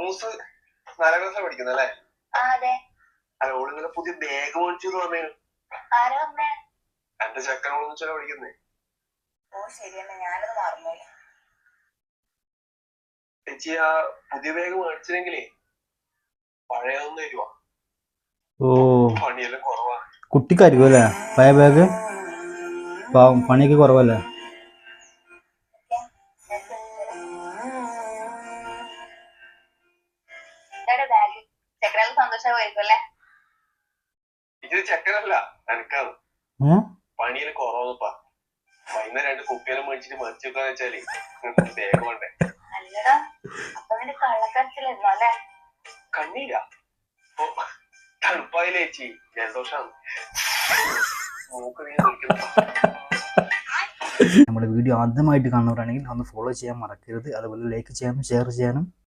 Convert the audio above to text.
മൂസ് 4ാം ക്ലാസ്സിലാണ് പഠിക്കുന്നല്ലേ? അല്ല, ഓള് ഇന്നലെ പുതിയ ബാഗ് മേടിച്ചു എന്ന് പറഞ്ഞു. എന്റെ ചക്കനോട് പഠിക്കുന്നേ. ചേച്ചി ആ പുതിയ ബാഗ് മേടിച്ചില്ലെങ്കിലേ പഴയതൊന്നും തരുവാ. പണിയെല്ലാം കുറവാ. കുട്ടിക്കായിരിക്കും അല്ലേ പഴയ ബാഗ്? പണിയൊക്കെ കുറവല്ലേ? ഇത് ചക്കനല്ല, എനക്കാണ്. പണിയെല്ലാം കുറവപ്പാ. വൈകുന്നേരം 2 കുപ്പിയെല്ലാം മേടിച്ചിട്ട് മറിച്ച് വെക്കാന്ന് വെച്ചാല് ബാഗ് വേണ്ടേ. കണ്ണീരാ തണുപ്പായില്ലേ ചേച്ചി, ജലദോഷാണ്. നമ്മുടെ വീഡിയോ ആദ്യമായിട്ട് കാണുന്നവരാണെങ്കിൽ ഒന്ന് ഫോളോ ചെയ്യാൻ മറക്കരുത്. അതുപോലെ ലൈക്ക് ചെയ്യാനും ഷെയർ ചെയ്യാനും